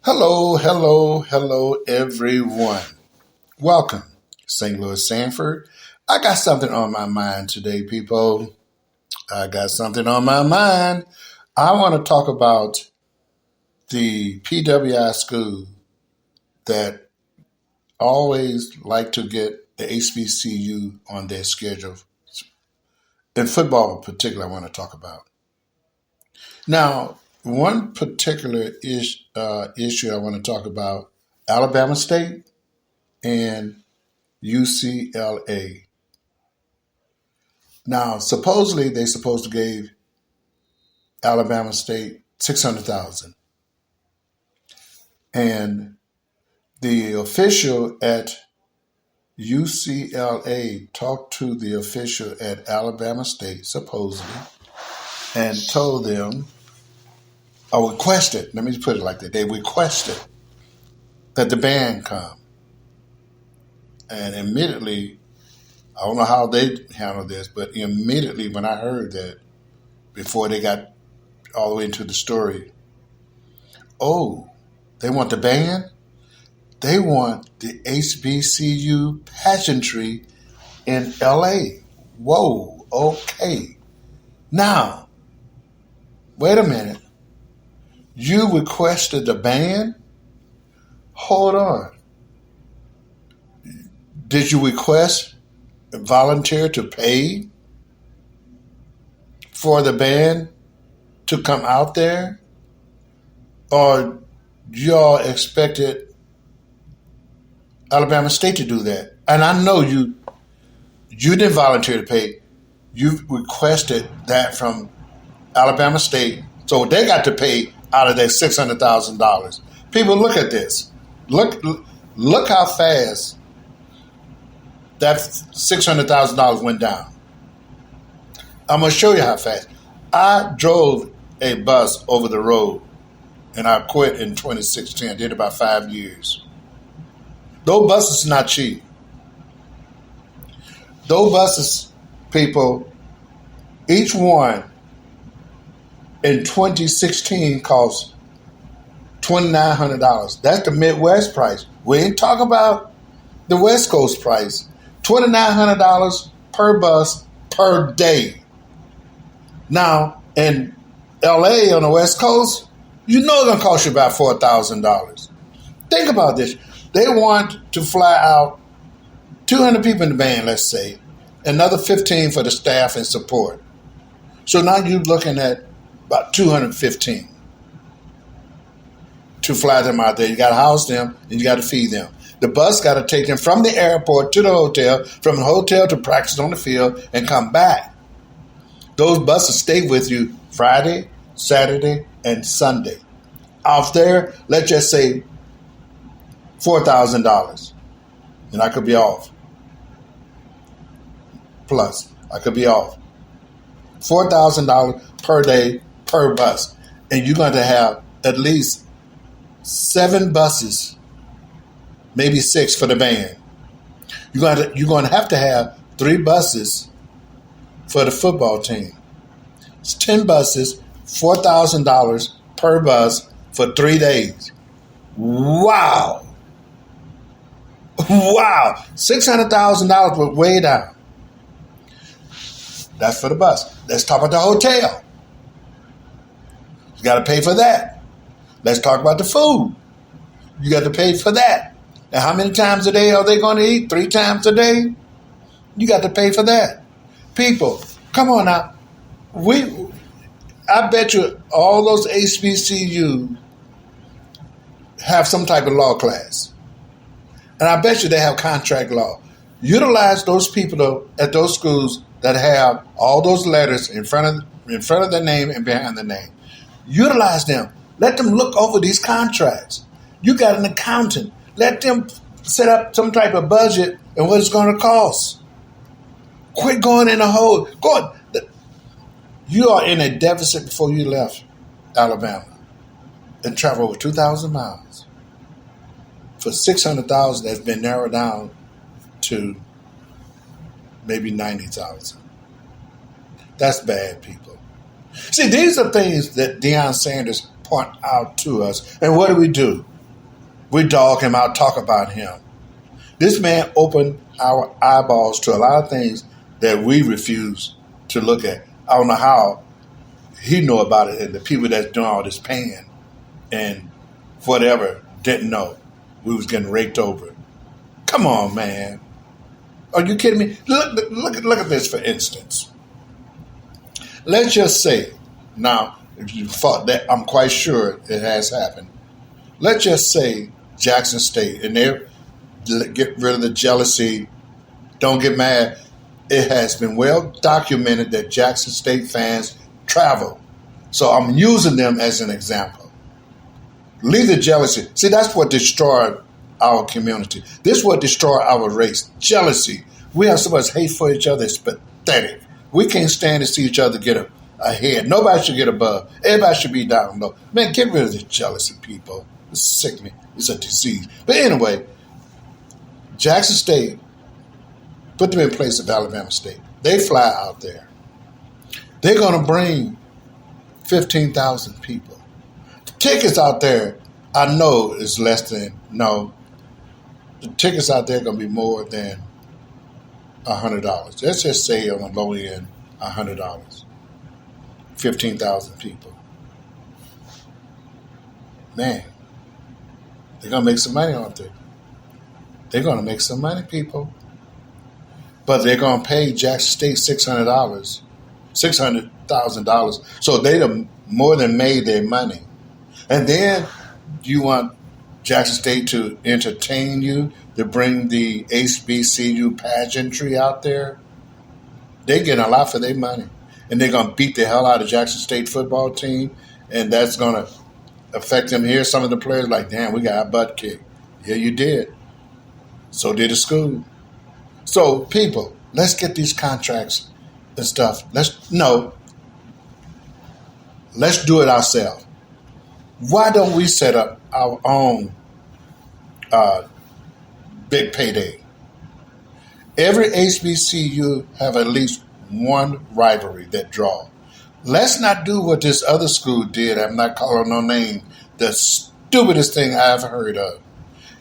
Hello, everyone. Welcome, St. Louis, Sanford. I got something on my mind today, people. I got something on my mind. I want to talk about the PWI school that always like to get the HBCU on their schedule. In football in particular, I want to talk about. Now, one particular issue I want to talk about, Alabama State and UCLA. Now, supposedly they supposed to give Alabama State $600,000, and the official at UCLA talked to the official at Alabama State supposedly and told them, or requested. Let me put it like that. They requested that the band come, and immediately. I don't know how they handled this, but immediately when I heard that, before they got all the way into the story, oh, they want the band? They want the HBCU pageantry in LA. Whoa, okay. Now, wait a minute. You requested the band? Hold on. Did you request volunteer to pay for the band to come out there? Or y'all expected Alabama State to do that? And I know you didn't volunteer to pay. You requested that from Alabama State, so they got to pay out of their $600,000. People, look at this. Look how fast that $600,000 went down. I'm going to show you how fast. I drove a bus over the road, and I quit in 2016. I did about 5 years. Those buses are not cheap. Those buses, people, each one in 2016 cost $2,900. That's the Midwest price. We ain't talking about the West Coast price. $2,900 per bus per day. Now, in LA on the West Coast, you know it's going to cost you about $4,000. Think about this. They want to fly out 200 people in the band, let's say, another 15 for the staff and support. So now you're looking at about 215 to fly them out there. You got to house them and you got to feed them. The bus got to take them from the airport to the hotel, from the hotel to practice on the field, and come back. Those buses stay with you Friday, Saturday, and Sunday. Out there, let's just say $4,000. And I could be off. Plus, I could be off. $4,000 per day per bus. And you're going to have at least 7 buses, maybe 6 for the band. You're going to have 3 buses for the football team. It's 10 buses, $4,000 per bus for 3 days. Wow. Wow. $600,000 went way down. That's for the bus. Let's talk about the hotel. You got to pay for that. Let's talk about the food. You got to pay for that. And how many times a day are they going to eat? 3 times a day? You got to pay for that. People, come on now. I bet you all those HBCU have some type of law class. And I bet you they have contract law. Utilize those people at those schools that have all those letters in front of their name and behind the name. Utilize them. Let them look over these contracts. You got an accountant. Let them set up some type of budget and what it's going to cost. Quit going in a hole. You are in a deficit before you left Alabama and traveled over 2,000 miles for $600,000 that's been narrowed down to maybe $90,000. That's bad, people. See, these are things that Deion Sanders point out to us. And what do? We dog him out, talk about him. This man opened our eyeballs to a lot of things that we refuse to look at. I don't know how he know about it, and the people that's doing all this paying and whatever didn't know we was getting raked over. Come on, man. Are you kidding me? Look at this, for instance. Let's just say, now, if you thought that, I'm quite sure it has happened. Let's just say Jackson State, and they get rid of the jealousy, don't get mad. It has been well documented that Jackson State fans travel. So I'm using them as an example. Leave the jealousy. See, that's what destroyed our community. This is what destroyed our race. Jealousy. We have so much hate for each other. It's pathetic. We can't stand to see each other get ahead. Nobody should get above. Everybody should be down low. Man, get rid of this jealousy, people. It's sickening. It's a disease. But anyway, Jackson State put them in place of Alabama State. They fly out there. They're going to bring 15,000 people. The tickets out there, I know, is less than, no, the tickets out there are going to be more than $100. Let's just say on the low end, $100. 15,000 people. Man, they're going to make some money out there. They're going to make some money, people. But they're going to pay Jackson State $600,000. So they have more than made their money. And then you want Jackson State to entertain you, to bring the HBCU pageantry out there. They're getting a lot for their money. And they're going to beat the hell out of Jackson State football team. And that's going to affect them here. Some of the players like, damn, we got our butt kicked. Yeah, you did. So did the school. So, people, let's get these contracts and stuff. Let's do it ourselves. Why don't we set up our own big payday? Every HBCU have at least one rivalry that draw. Let's not do what this other school did. I'm not calling no name. The stupidest thing I've heard of.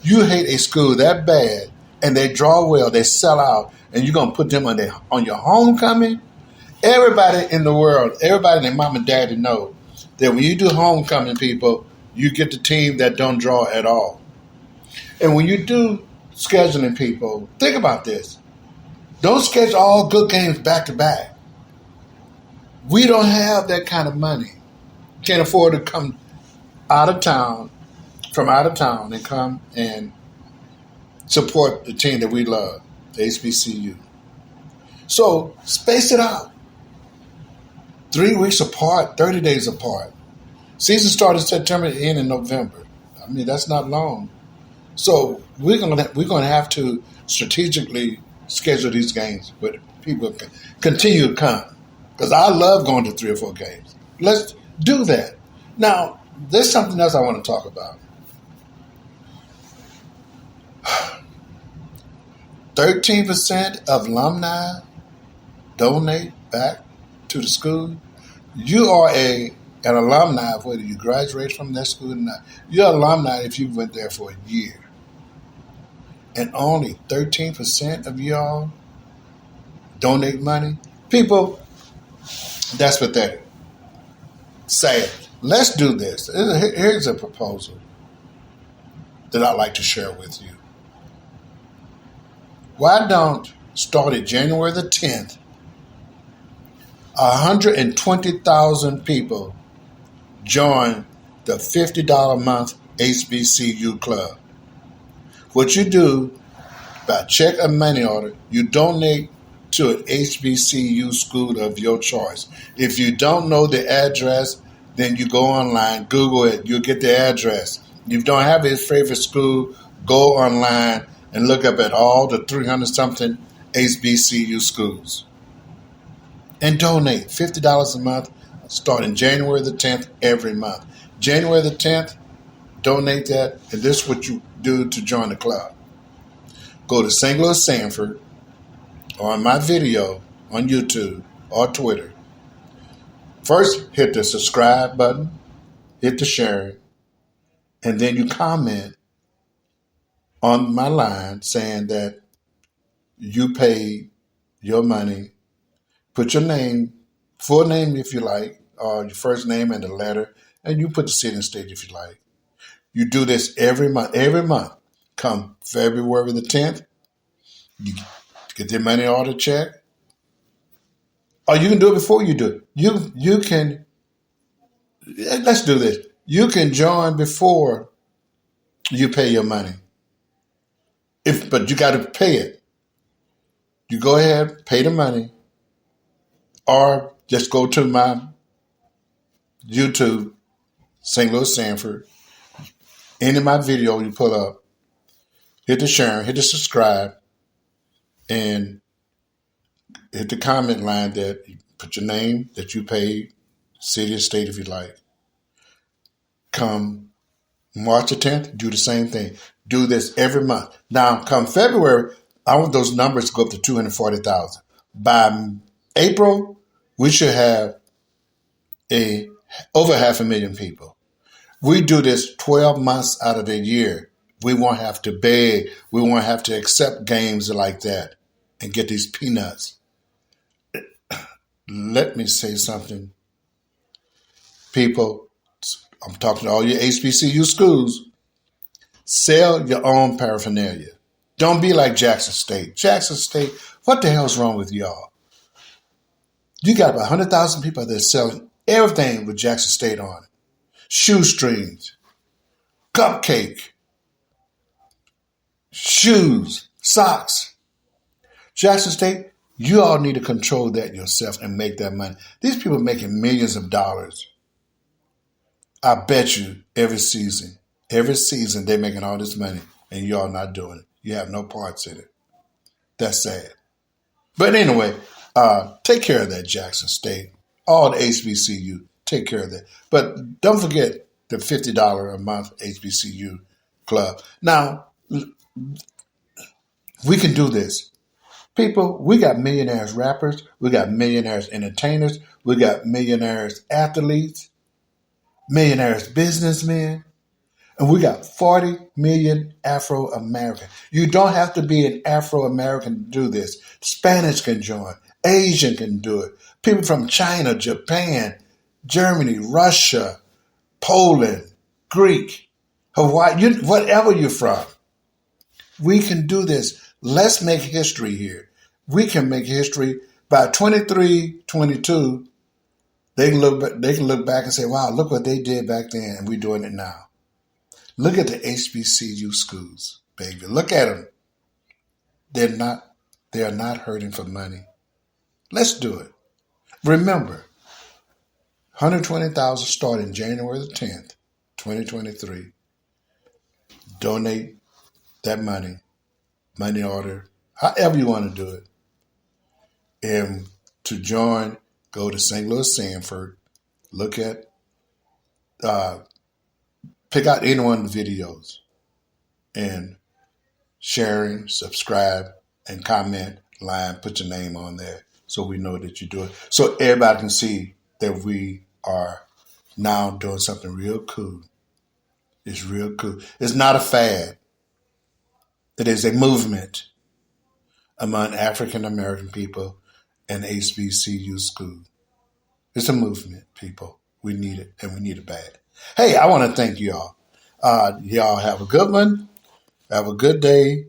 You hate a school that bad, and they draw well, they sell out, and you're going to put them on your homecoming? Everybody in the world, everybody and their mom and daddy know that when you do homecoming, people, you get the team that don't draw at all. And when you do scheduling, people, think about this. Don't schedule all good games back to back. We don't have that kind of money. Can't afford to come from out of town and come and support the team that we love, the HBCU. So space it out. 3 weeks apart, 30 days apart. Season started September, end in November. I mean, that's not long. So we're gonna have to strategically schedule these games, but people can continue to come. Because I love going to 3 or 4 games. Let's do that. Now, there's something else I want to talk about. 13% of alumni donate back to the school. You are an alumni, whether you graduate from that school or not. You're an alumni if you went there for a year. And only 13% of y'all donate money. People, that's pathetic. Sad. Let's do this. Here's a proposal that I'd like to share with you. Why don't, start at January the 10th, 120,000 people join the $50 a month HBCU club. What you do, by check or money order, you donate to an HBCU school of your choice. If you don't know the address, then you go online, Google it, you'll get the address. If you don't have his favorite school, go online and look up at all the 300-something HBCU schools. And donate $50 a month, starting January the 10th every month. January the 10th, donate that, and this is what you do to join the club. Go to St. Louis Sanford, or on my video on YouTube or Twitter. First, hit the subscribe button, hit the share, and then you comment on my line saying that you paid your money. Put your name, full name if you like, or your first name and the letter, and you put the city and state if you like. You do this every month. Every month. Come February the 10th, you get their money order check. Or you can do it before you do it. You can, let's do this. You can join before you pay your money. But you got to pay it. You go ahead, pay the money, or just go to my YouTube, St. Louis Sanford. Any of my video you pull up, hit the share, hit the subscribe, and hit the comment line that you put your name that you paid, city or state if you like. Come March the 10th, do the same thing. Do this every month. Now, come February, I want those numbers to go up to 240,000. By April, we should have over 500,000 people. We do this 12 months out of the year. We won't have to beg. We won't have to accept games like that and get these peanuts. Let me say something. People, I'm talking to all your HBCU schools. Sell your own paraphernalia. Don't be like Jackson State. Jackson State, what the hell's wrong with y'all? You got about 100,000 people that are selling everything with Jackson State on it. Shoestrings, cupcake, shoes, socks. Jackson State, you all need to control that yourself and make that money. These people are making millions of dollars. I bet you every season they're making all this money and y'all not doing it. You have no parts in it. That's sad. But anyway, take care of that, Jackson State. All the HBCU, take care of that. But don't forget the $50 a month HBCU club. Now, we can do this. People, we got millionaires rappers, we got millionaires entertainers, we got millionaires athletes, millionaires businessmen, and we got 40 million Afro-American. You don't have to be an Afro-American to do this. Spanish can join. Asian can do it. People from China, Japan, Germany, Russia, Poland, Greek, Hawaii, whatever you're from. We can do this. Let's make history here. We can make history by 23, 22. They can look back and say, wow, look what they did back then, and we're doing it now. Look at the HBCU schools, baby. Look at them. They are not hurting for money. Let's do it. Remember, 120,000 starting January the 10th, 2023. Donate that money order, however you want to do it. And to join, go to St. Louis Sanford, look at, pick out any one of the videos and sharing, subscribe, and comment, line, put your name on there so we know that you do it. So everybody can see that we are now doing something real cool. It's real cool. It's not a fad. It is a movement among African American people and HBCU school. It's a movement, people. We need it, and we need it bad. Hey, I want to thank y'all. Y'all have a good one. Have a good day.